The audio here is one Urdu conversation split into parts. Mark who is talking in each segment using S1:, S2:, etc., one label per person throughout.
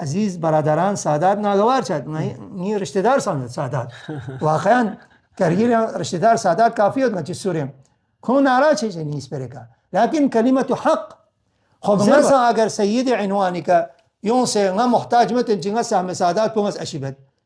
S1: عزیز برادران سادات ناگوار شد نی رشته دار سادات واقعا درگیر رشته دار سادات کافی بود چه سوریم کون ناراض چه نیست برکا لكن كلمة حق خب مثلا اگر سید عنوانی که یون سے نہ محتاج مت انچنگا سهم سادات پونس اشیبت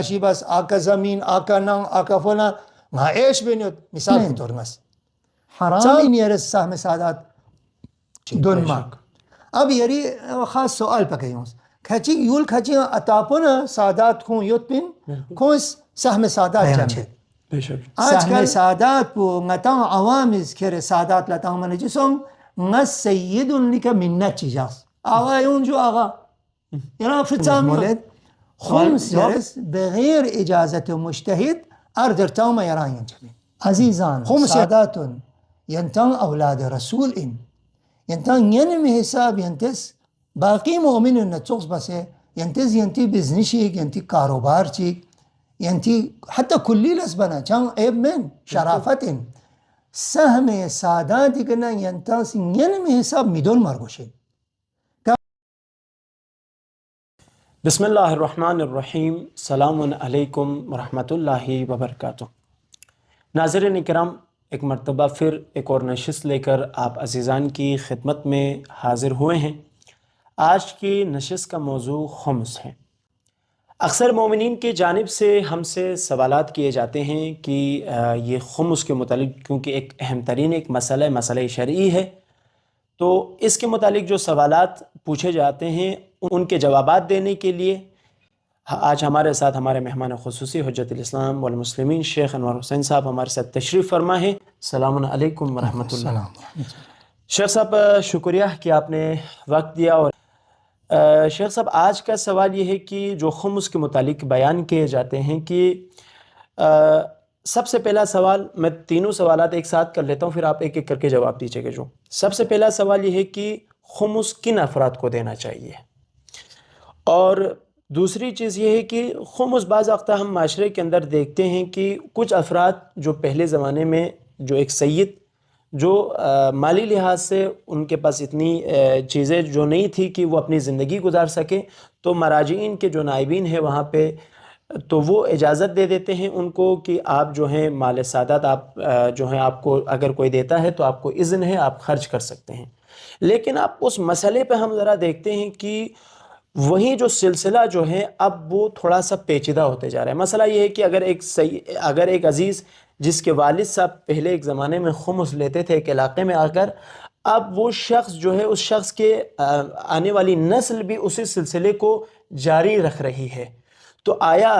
S1: اشیبس آکا زمین آکا نان آکا فلان ما ايش بنيت مثال کے طور مس حرام این یرس سهم سادات دون ما اب یری خاص سوال پکیونس کچی یول کچی اتاپن سادات کون یوت پین کوس سهم سادات چمچه سهم سادات پو نتا عوامز کر سادات لتا من جسم نس سید لك منت چیزاس آقا یونجو آقا ینا فتام مولد خمس یرس بغیر اجازت مجتهد اردر تاوم يران ينجمين عزيزان خمس سادات ينتن اولاد رسول ان ينتن ينمي حساب ينتس باقی مؤمن ان تشخص بس ينتز ينتي بزنشيك ينتي كاروبارچيك ينتي حتى كلي لسبنا كان عيب من شرافة سهم سادات كنا ينتاس ينمي حساب ميدون مرغوشين.
S2: بسم الله الرحمن الرحیم. السلام علیکم ورحمۃ اللہ وبرکاتہ. ناظرین کرام، ایک مرتبہ پھر ایک اور نشست لے کر آپ عزیزان کی خدمت میں حاضر ہوئے ہیں. آج کی نشست کا موضوع خمس ہے. اکثر مومنین کی جانب سے ہم سے سوالات کیے جاتے ہیں کہ یہ خمس کے متعلق، کیونکہ ایک اہم ترین ایک مسئلہ شرعی ہے، تو اس کے متعلق جو سوالات پوچھے جاتے ہیں ان کے جوابات دینے کے لیے آج ہمارے ساتھ ہمارے مہمان خصوصی حجت الاسلام والمسلمین شیخ انور حسین صاحب ہمارے ساتھ تشریف فرما ہے. السلام علیکم ورحمۃ اللہ. شیخ صاحب شکریہ کہ آپ نے وقت دیا. اور شیخ صاحب آج کا سوال یہ ہے کہ جو خمس کے متعلق بیان کیے جاتے ہیں کہ سب سے پہلا سوال، میں تینوں سوالات ایک ساتھ کر لیتا ہوں، پھر آپ ایک ایک کر کے جواب دیجیے گا. جو سب سے پہلا سوال یہ ہے کہ خمس کن افراد کو دینا چاہیے، اور دوسری چیز یہ ہے کہ خمس بعض وقت ہم معاشرے کے اندر دیکھتے ہیں کہ کچھ افراد جو پہلے زمانے میں جو ایک سید جو مالی لحاظ سے ان کے پاس اتنی چیزیں جو نہیں تھی کہ وہ اپنی زندگی گزار سکیں، تو مراجعین کے جو نائبین ہیں وہاں پہ تو وہ اجازت دے دیتے ہیں ان کو کہ آپ جو ہیں مال سادات آپ جو ہیں آپ کو اگر کوئی دیتا ہے تو آپ کو اذن ہے، آپ خرچ کر سکتے ہیں. لیکن اب اس مسئلے پہ ہم ذرا دیکھتے ہیں کہ وہی جو سلسلہ جو ہے اب وہ تھوڑا سا پیچیدہ ہوتے جا رہا ہے. مسئلہ یہ ہے کہ اگر ایک عزیز جس کے والد صاحب پہلے ایک زمانے میں خمس لیتے تھے ایک علاقے میں آ کر، اب وہ شخص جو ہے اس شخص کے آنے والی نسل بھی اسی سلسلے کو جاری رکھ رہی ہے، تو آیا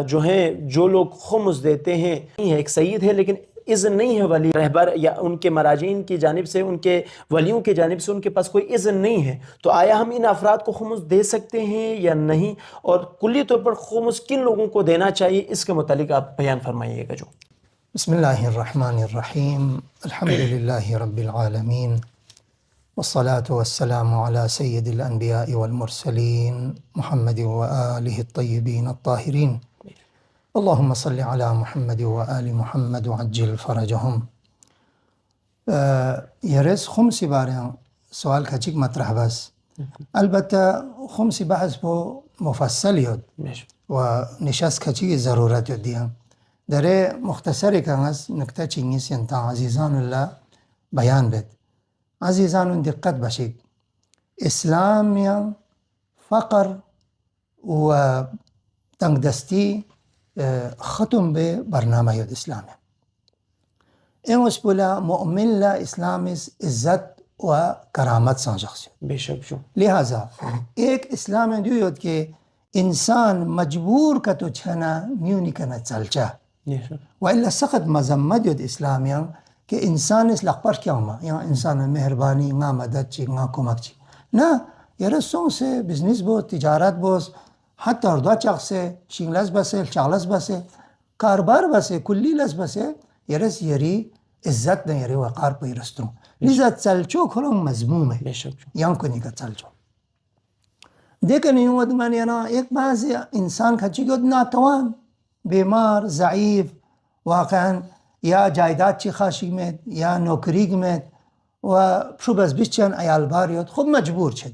S2: جو ہے جو لوگ خمس دیتے ہیں ایک سید ہے لیکن اذن نہیں ہے ولی رہبر یا ان کے مراجعین کی جانب سے، ان کے ولیوں کی جانب سے ان کے پاس کوئی اذن نہیں ہے، تو آیا ہم ان افراد کو خمس دے سکتے ہیں یا نہیں؟ اور کلی طور پر خمس کن لوگوں کو دینا چاہیے، اس کے متعلق آپ بیان فرمائیے گا. جو
S1: بسم اللہ الرحمن الرحیم. الحمد للہ رب العالمین والصلاة والسلام على سید الانبیاء والمرسلین محمد وآلہ الطیبین الطاہرین. اللهم صل على محمد وآل محمد وعجل فرجهم. يرس خمس بارے سوال کچک مطرح بس البته خمس بحث بو مفصل یود و نشست کچی ضرورت یود دیم داره مختصری کنگس نکته چینگیس ینتا عزیزان الله بیان بید. عزیزان دقت باشید، اسلام فقر و تنگدستی ختم به برنامه یود اسلامه. این اسپولا مؤمن لا اسلام عزت و کرامت سانجاخ
S2: بیشک.
S1: لہذا ایک اسلام دیوید که انسان مجبور که تو چنا میونی کنه چلچه و الا سخت مذمت یود اسلامیان که انسان اس لقبر کیا ما یا انسان مهربانی نا مدد چی نا کمک چی نه یه سون سے بزنس بود، تجارت بود، حتی اردو چاقسه شینگلز بسه چالس بسه کاربار بسه کلی لز بسه یرس یری عزت نه یری وقار پیرستون. لیزا چلچو کلون مذمومه یان کنی که چلچو دیکن این ود من ینا یک بعضی انسان کچی گود ناتوان بیمار ضعیف واقعا یا جایداد چی خاشی مید یا نوکری مید و شو بس بیشتن ایال باریود خب مجبور شد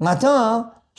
S1: ngata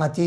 S1: ngati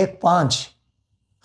S1: 1-5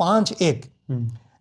S1: 5-1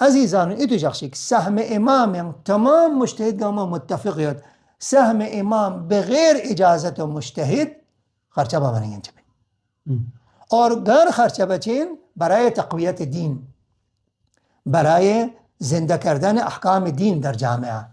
S1: عزیزان ایتو جخشیک سهم امام تمام مجتهد گاما متفقیت سهم امام بغیر اجازت مجتهد خرچه بمانین چه اور گر خرچه بچین برای تقویت دین، برای زنده کردن احکام دین در جامعه،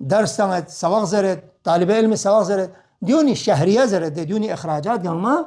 S1: درس تنت سواق زرد طالب علم سواق زرد ديوني الشهرية زرد ديوني إخراجات قلما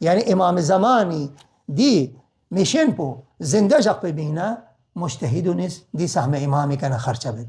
S1: يعني إمام زماني دي مشين بو زنده جاق ببينا مجتهد نس دي سهم إمامي كان خرچه بد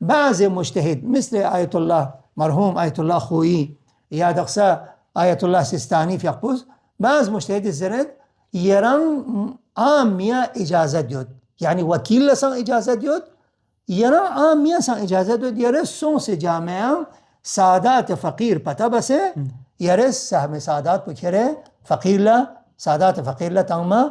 S1: بعض مجتهد مثل آية الله مرحوم آية الله خويي يا دقسا آية الله سيستاني في يقبوز بعض مجتهد الزرد يران عامية إجازة ديود يعني وكيل لسان إجازة ديود يران عامية سان إجازة ديود يرس سونس جامعة سادات فقير پتا بسه يرس سهم سادات بكره فقير لا سادات فقير لا تنما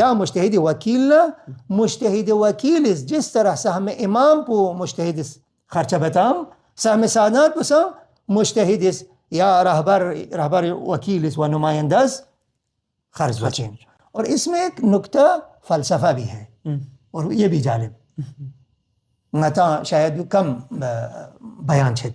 S1: یا مجتهد وکیل لا مجتهد وکیل جس طرح سهم امام پو مجتهد خرچه بتام سهم سادات بسا مجتهد یا رهبر وکیل و نمائنداز خرج بچین اور اس میں ایک نکتہ فلسفہ بھی ہے اور یہ بھی جالب نتا شاید کم بیان شد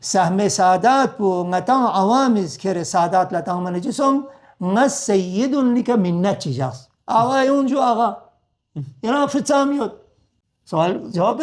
S1: سهم سادات بو نتا عوامز كر سادات لا تامن جسم نس سيد لك منت چیزاس آقا اون جو آقا یعنی فتسامیت سوال جواب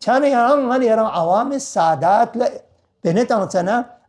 S1: كان يرى عوام السادات لا بنت سنه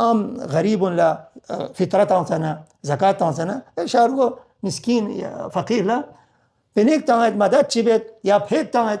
S1: عام غريب لا فطرة سنه زكاة سنه شارو مسكين فقير لا بنيك تاعت مدد چبت یا پھیک تاعت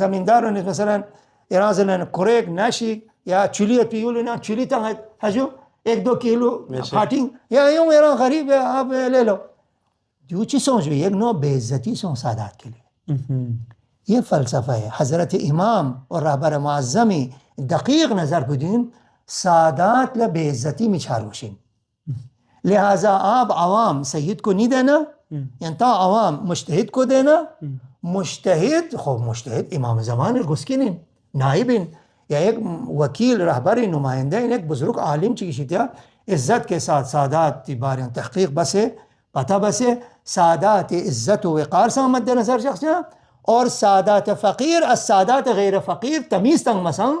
S1: زمیندارون مثلا ایرازن کوریک ناشی یا چولیت پیولو نه چولی تاعت هجو 1-2 کیلو پاتینگ یا یوں ایران غریب ہے آپ لے لو جو چیز سمجھو ایک نوع بے عزتی سوں سادات کے لیے یہ فلسفہ ہے حضرت امام اور رہبر معظمی دقیق نظر بدین سادات ل بے عزتی میں چھاروشین لہذا آپ عوام سید کو نہیں دینا یعنی تا عوام مجتہد کو دینا مجتہد خوب مجتہد امام زمان گسکینین نائبین یا ایک وکیل رہبری نمائندہ ایک بزرگ عالم چیزی تھا عزت کے ساتھ سادات بارے تحقیق بسے پتہ بسے سادات عزت و وقار سے مد نظر شخص اور سادات فقیر السادات غیر فقیر تمیز تنگ مسام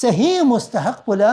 S1: صحیح مستحق بلا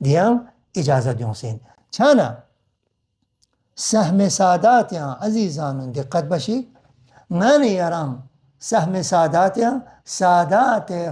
S1: ديان إجازة ديونسين چانا سهم سادات يا عزيزان دقت بشي ماني يرام سهم سادات يا سادات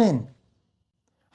S1: من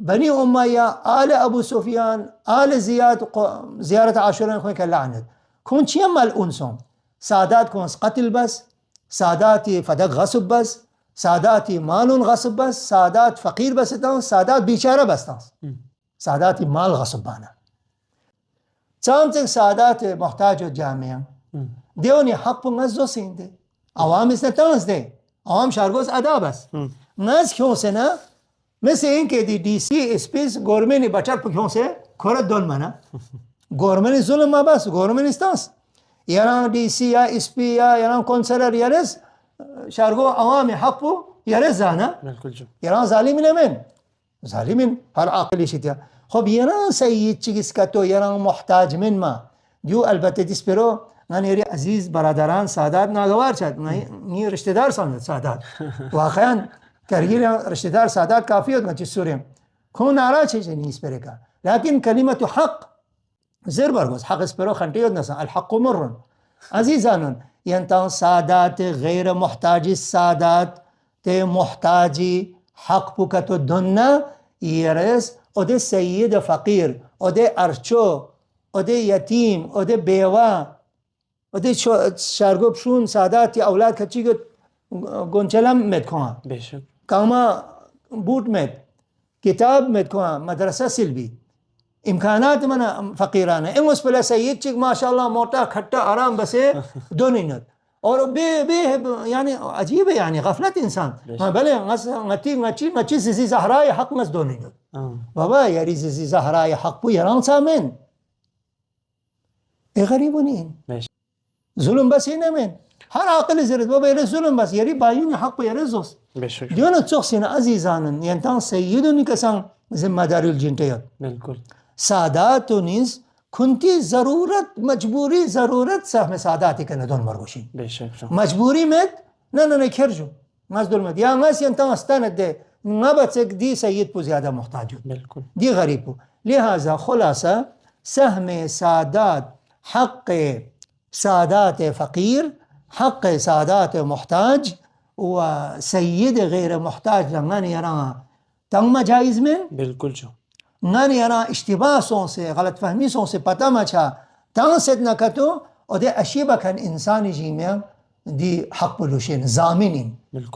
S1: بني أمية آل أبو سفيان آل زياد زيارة عاشوراء خوين كاللعنت كون چي مال أنسون سادات كونس قتل بس ساداتي فدق غصب بس ساداتي مال غصب بس سادات فقير بس تانس سادات بيشارة بس تانس ساداتي مال غصب بانا چانتك سادات محتاج الجامعة ديوني حق نزو سين عوام استانس دي عوام شارگوز ادا بس ناز کیوں سے نا مثل این که دی سی اسپیس گورمنی بچار پا کیوں سے کورت دول منا گورمنی ظلم ما بس گورمنی استانس یران دی سی یا اسپی یا یران کونسلر یرز شارگو عوام حق پو یرز زانا یران ظالمین امین ظالمین هر عاقلی شتیا خب یران سید چیز کتو یران محتاج من ما دیو البته دیس پرو من یری عزیز برادران سادات ناگوار شد نی رشته‌دار ساند سادات واقعا کرگیر رشته‌دار سادات کافی بود چه سوریم کون ناراض چه نیست برکا لكن كلمة حق زر برگوز حق اسپرو خنٹیود نسا الحق مر عزیزانون ینتان سادات غیر محتاجی سادات ته محتاجی حق بکتو دننا یرس او ده سید فقیر او ده ارچو او ده یتیم او ده بیوه و دی شارگو بشون سادات اولاد کچی گت گونچلم مد کن
S2: بیشک
S1: کاما بوت مد کتاب مد کن مدرسه سلبی امکانات من فقیرانه این اس پلا سید چیک ماشاءالله موٹا کھٹا آرام بسے دو نینت اور بے یعنی عجیب ہے یعنی غفلت انسان بلے غچی زیزی زہرائی حق مز دو نینت بابا یاری زیزی زہرائی حق پو یران سامن ای غریبونین ظلم بس اینه من هر عاقل زرد بابا یرز ظلم بس یری بایون حق یرزوس دیونا چوخسین عزیزانن ینتان سیدونی کسان ذمہ داری الجنتیت
S2: بالکل
S1: سادات و نیز کنتی ضرورت مجبوری ضرورت سهم ساداتی که ندون مرگوشین مجبوری مد نه کرجو مزدول مد یا ناس ینتان استاند ده نبتك دي سيد بو زيادة محتاج دي غريب لهذا خلاصة سهم سادات حق سادات فقير حق سادات محتاج وسيد غير محتاج لنغاني يرى تنگ جائز میں
S2: بالکل جو
S1: نانی یرا اشتباهوں سے غلط فہمیوں سے پتہ مچا تنگ سد نہ کتو اور دے اشیبہ کن انسانی جیمیاں دی حق بلوشین زامنین
S2: بالکل